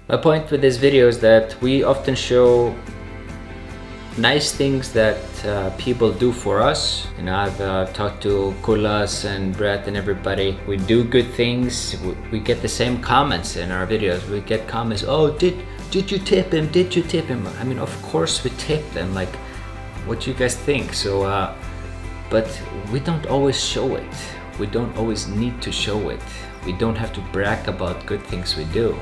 My point with this video is that we often show nice things that people do for us. You know, I've talked to Kulas and Brett and everybody. We do good things. We get the same comments in our videos. We get comments, oh, did you tip him? Did you tip him? I mean, of course we tip them. Like, what do you guys think? So, but we don't always show it. We don't always need to show it. We don't have to brag about good things we do.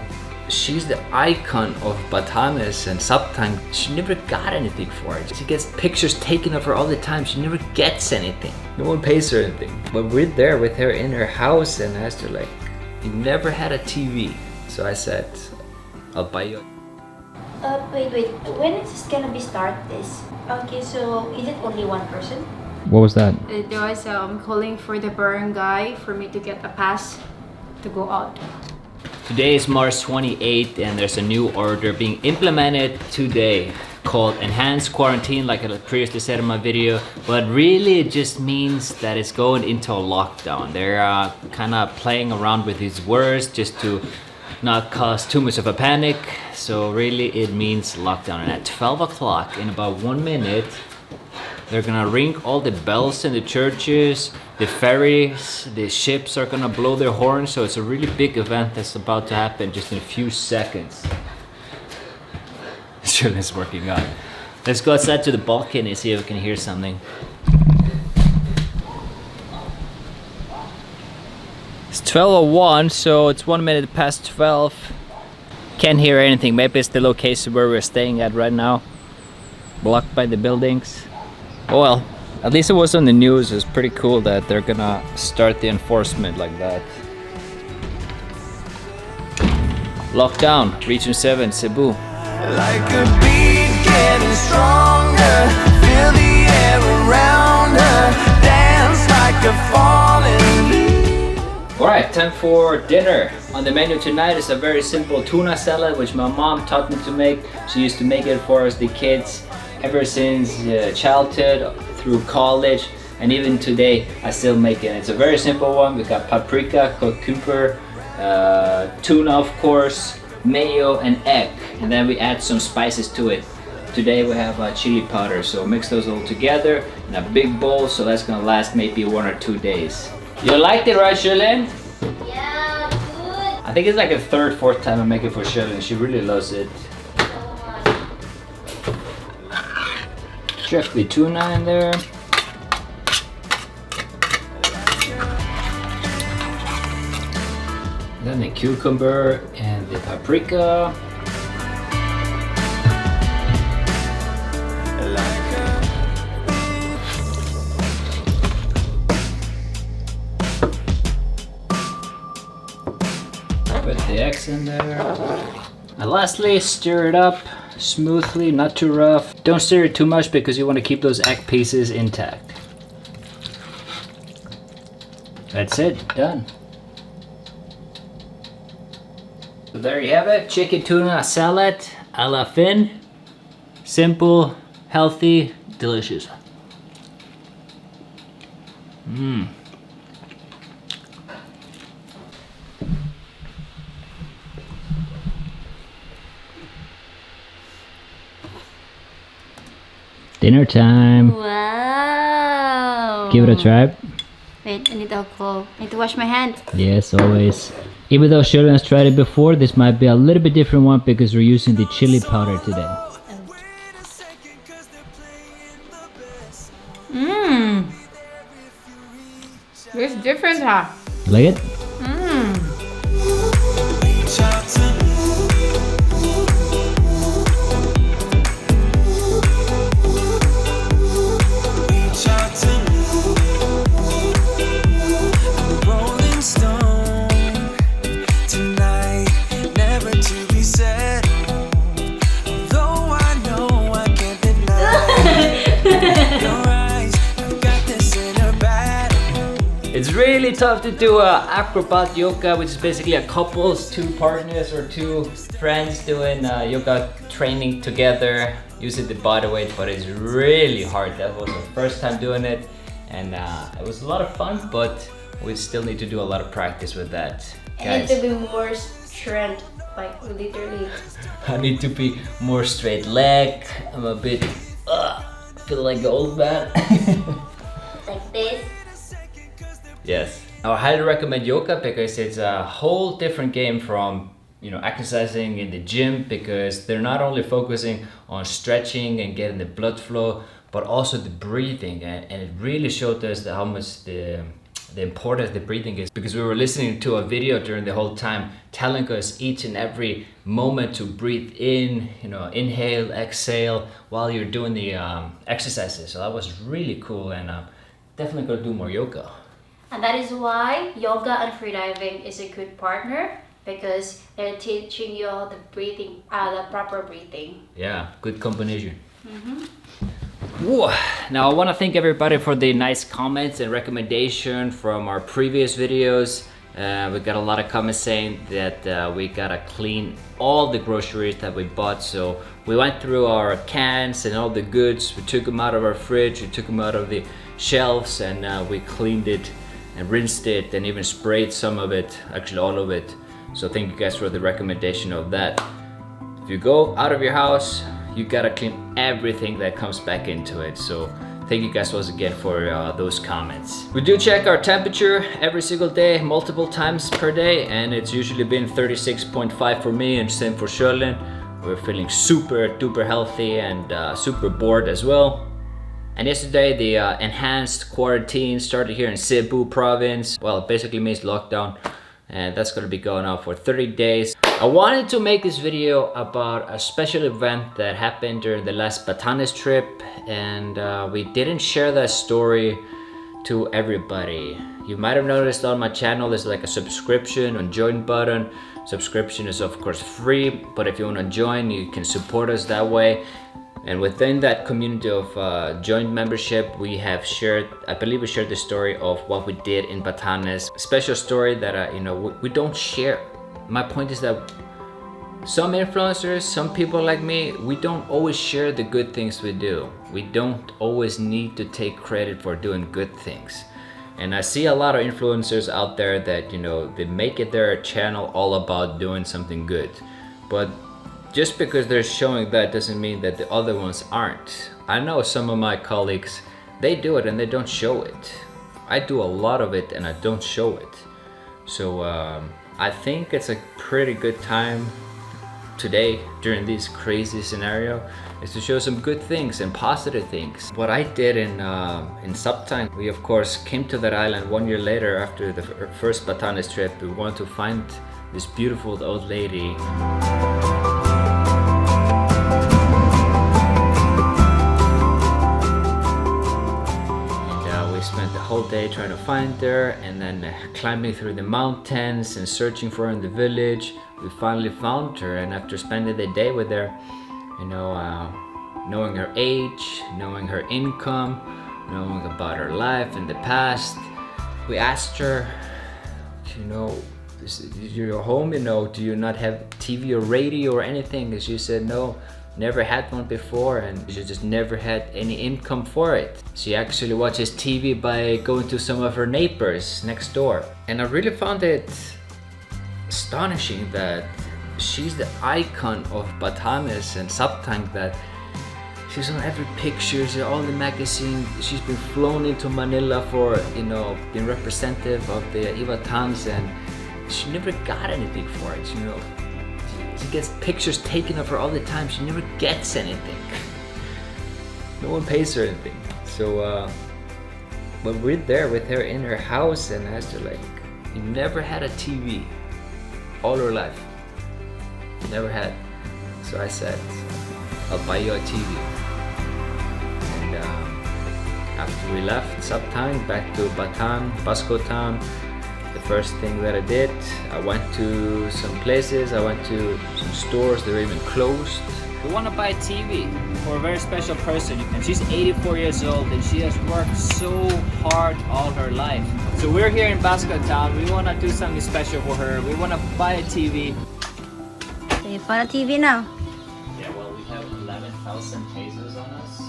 She's the icon of Batanes and Sabtang. She never got anything for it. She gets pictures taken of her all the time. She never gets anything. No one pays her anything. But we're there with her in her house and asked her like, you never had a TV. So I said, I'll buy you. Wait. When is this gonna be start this? Okay, so is it only one person? What was that? It was calling for the barangay for me to get a pass to go out. Today is March 28th and there's a new order being implemented today called enhanced quarantine, like I previously said in my video, but really it just means that it's going into a lockdown. They're kind of playing around with these words just to not cause too much of a panic. So really it means lockdown, and at 12 o'clock in about 1 minute they're gonna ring all the bells in the churches, the ferries, the ships are gonna blow their horns. So it's a really big event that's about to happen just in a few seconds. Sure, it's working out. Let's go outside to the balcony and see if we can hear something. It's 12:01, so it's 1 minute past 12. Can't hear anything. Maybe it's the location where we're staying at right now, blocked by the buildings. Oh well, at least it was on the news. It's pretty cool that they're gonna start the enforcement like that. Lockdown, Region 7, Cebu. Like a beat getting stronger, feel the air around her, dance like a falling leaf. Alright, time for dinner. On the menu tonight is a very simple tuna salad, which my mom taught me to make. She used to make it for us, the kids, ever since childhood through college, and even today I still make it. It's a very simple one. We got paprika, cucumber, tuna of course, mayo and egg, and then we add some spices to it. Today we have chili powder, so mix those all together in a big bowl, so that's gonna last maybe 1 or 2 days. You liked it, right, Shirley? Yeah, good. I think it's like a third, fourth time I make it for Shirley. She really loves it. Chuck the tuna in there. Then the cucumber and the paprika. Put the eggs in there. And lastly, stir it up smoothly, not too rough. Don't stir it too much because you want to keep those egg pieces intact. That's it, done. So there you have it, chicken tuna salad a la Finn. Simple, healthy, delicious. Dinner time. Wow. Give it a try. Wait, I need to wash my hand. Yes, always. Even though Shirley has tried it before, this might be a little bit different one because we're using the chili powder today. It's different, huh? Like it? It's really tough to do acrobat yoga, which is basically a couples, two partners or two friends doing yoga training together using the body weight, but it's really hard. That was our first time doing it, and it was a lot of fun, but we still need to do a lot of practice with that. I need to be more strength Like literally. I need to be more straight leg. I'm a bit, feel like an old man. Like this. Yes. I highly recommend yoga because it's a whole different game from exercising in the gym, because they're not only focusing on stretching and getting the blood flow, but also the breathing, and it really showed us how much the importance the breathing is, because we were listening to a video during the whole time telling us each and every moment to breathe in, inhale, exhale while you're doing the exercises. So that was really cool, and definitely gonna do more yoga. And that is why yoga and freediving is a good partner, because they're teaching you all the breathing, the proper breathing. Yeah, good combination. Whoa. Now I want to thank everybody for the nice comments and recommendation from our previous videos. We got a lot of comments saying that we gotta clean all the groceries that we bought. So we went through our cans and all the goods. We took them out of our fridge, we took them out of the shelves, and we cleaned it and rinsed it and even sprayed some of it, actually all of it. So thank you guys for the recommendation of that. If you go out of your house, you gotta clean everything that comes back into it. So thank you guys once again for those comments. We do check our temperature every single day, multiple times per day, and it's usually been 36.5 for me and same for Sherlyn. We're feeling super duper healthy and super bored as well. And yesterday the enhanced quarantine started here in Cebu province. Well, it basically means lockdown, and that's gonna be going on for 30 days. I wanted to make this video about a special event that happened during the last Batanes trip, and we didn't share that story to everybody. You might have noticed on my channel there's like a subscription and join button. Subscription is of course free, but if you want to join, you can support us that way. And within that community of joint membership, we have shared, I believe we shared the story of what we did in Batanes. A special story that we don't share. My point is that some influencers, some people like me, we don't always share the good things we do. We don't always need to take credit for doing good things. And I see a lot of influencers out there that, they make it their channel all about doing something good. But just because they're showing that doesn't mean that the other ones aren't. I know some of my colleagues, they do it and they don't show it. I do a lot of it and I don't show it. So I think it's a pretty good time today during this crazy scenario is to show some good things and positive things. What I did in Sabtang, we of course came to that island 1 year later after the first Batanes trip. We wanted to find this beautiful old lady. Spent the whole day trying to find her, and then climbing through the mountains and searching for her in the village. We finally found her, and after spending the day with her, knowing her age, knowing her income, knowing about her life in the past, we asked her, is your home, do you not have TV or radio or anything? And she said no, never had one before, and she just never had any income for it. She actually watches TV by going to some of her neighbors next door. And I really found it astonishing that she's the icon of Batanes and Sabtang, that she's on every picture, she's all the magazine. She's been flown into Manila for, being representative of the Ivatans, and she never got anything for it, She gets pictures taken of her all the time. She never gets anything. No one pays her anything. So when we're there with her in her house and asked her, like, you never had a TV all her life. Never had. So I said, I'll buy you a TV. And after we left Sabtang back to Batan, Basco town, the first thing that I did, I went to some places, I went to some stores that were even closed. We want to buy a TV for a very special person, and she's 84 years old and she has worked so hard all her life. So we're here in Basco town, we want to do something special for her. We want to buy a TV. So you found a TV now? Yeah, well, we have 11,000 pesos on us.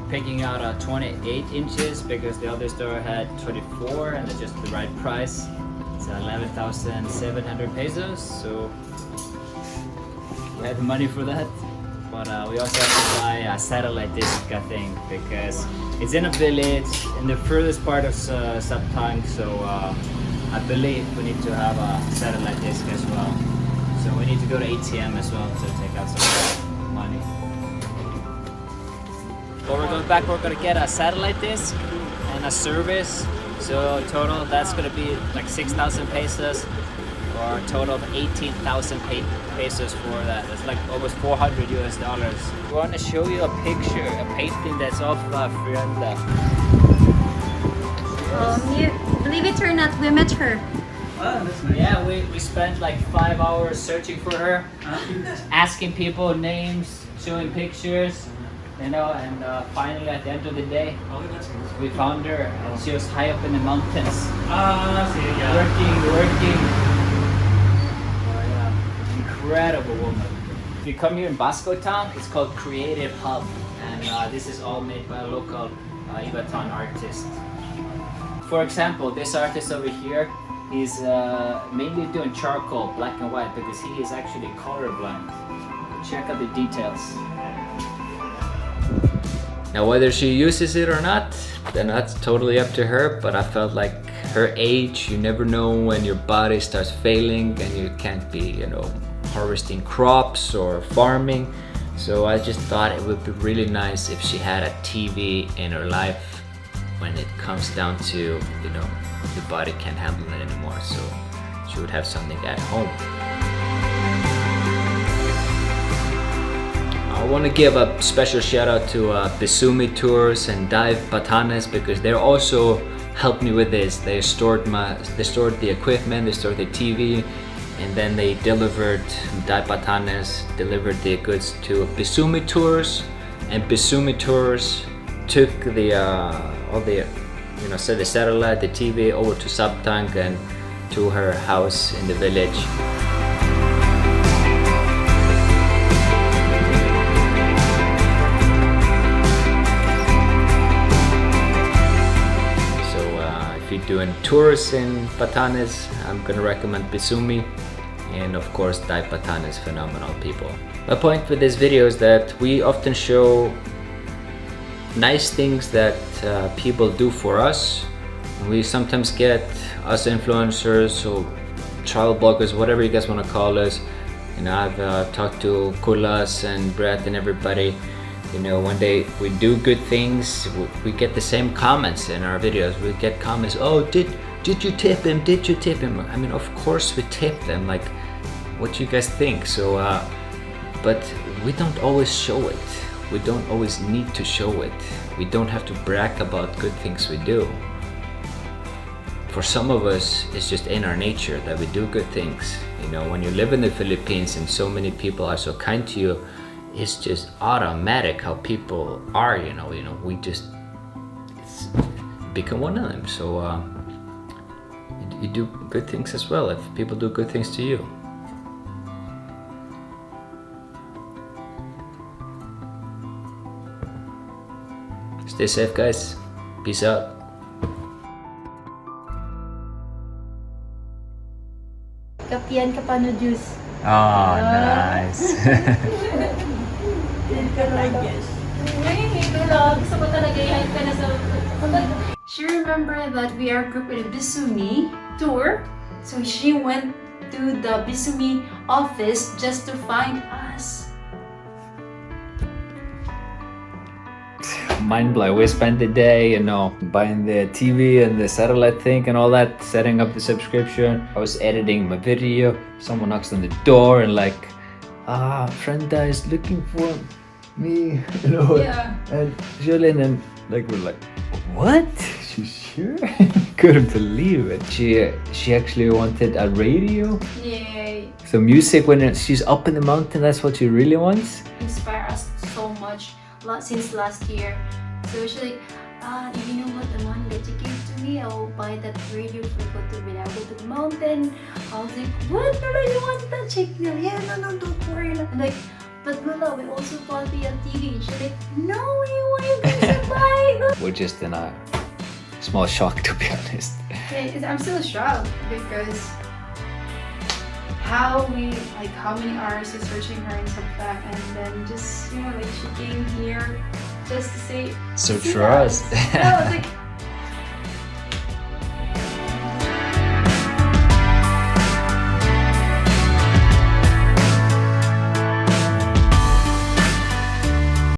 Picking out a 28 inches because the other store had 24 and it's just the right price. It's 11,700 pesos. So have the money for that. But we also have to buy a satellite disc, I think, because it's in a village in the furthest part of Sabtang, so I believe we need to have a satellite disc as well. So we need to go to ATM as well to take out some money. But we're going back, we're going to get a satellite disc and a service. So total, that's going to be like 6,000 pesos, or a total of 18,000 pesos for that. That's like almost $400 US. I want to show you a picture, a painting that's of Frienda. You believe it or not, we met her. Oh, that's nice. Yeah, we spent like 5 hours searching for her, asking people names, showing pictures, you know, and finally at the end of the day, we found her, and she was high up in the mountains. Working. Oh, yeah. Incredible woman. If you come here in Basco Town, it's called Creative Hub, and this is all made by a local Ivatan artist. For example, this artist over here, he's mainly doing charcoal, black and white, because he is actually colorblind. Check out the details. Now whether she uses it or not, then that's totally up to her, but I felt like her age, you never know when your body starts failing and you can't be, you know, harvesting crops or farming. So I just thought it would be really nice if she had a TV in her life when it comes down to, you know, the body can't handle it anymore, so she would have something at home. I want to give a special shout out to Bisumi Tours and Dive Batanes, because they're also helped me with this. They stored the equipment, they stored the TV, and then they delivered, Dive Batanes delivered the goods to Bisumi Tours, and Bisumi Tours took the all the, you know, set the satellite, the TV over to Sabtang and to her house in the village. If you're doing tours in Batanes, I'm gonna recommend Bisumi, and of course Dive Batanes, phenomenal people. My point with this video is that we often show nice things that people do for us. We sometimes get us influencers or travel bloggers, whatever you guys want to call us. You know, I've talked to Kulas and Brett and everybody. You know, when we do good things, we get the same comments in our videos. We get comments, oh, did you tip him? Did you tip him? I mean, of course we tip them. Like, what do you guys think? So, but we don't always show it. We don't always need to show it. We don't have to brag about good things we do. For some of us, it's just in our nature that we do good things. You know, when you live in the Philippines and so many people are so kind to you, it's just automatic how people are, you know, we just become one of them. So you do good things as well if people do good things to you. Stay safe, guys. Peace out. Kapian kapano juice. Oh, nice. She remembered that we are group in a Bisumi tour, so she went to the Bisumi office just to find us. Mind blow. We spent the day, you know, buying the TV and the satellite thing and all that, setting up the subscription. I was editing my video. Someone knocks on the door and like, Frenda is looking for me, you know. Yeah. And Jolene, and like, we're like, what? She's sure? Couldn't believe it. She actually wanted a radio. Yay. So music when she's up in the mountain, that's what she really wants. Inspire us so much since last year. So she's like, you know what, the money that you gave to me, I will buy that radio for when I go to the mountain. I was like, what? No, you want that? She's like, yeah, no, don't worry. I'm like, but Lula, we also bought me a TV. She's like, no, why you guys to buy? We're just in a small shock, to be honest. I'm still shocked because how many hours of searching her in Sabtang, and then just, you know, like she came here just to say Search see for us. No, it's like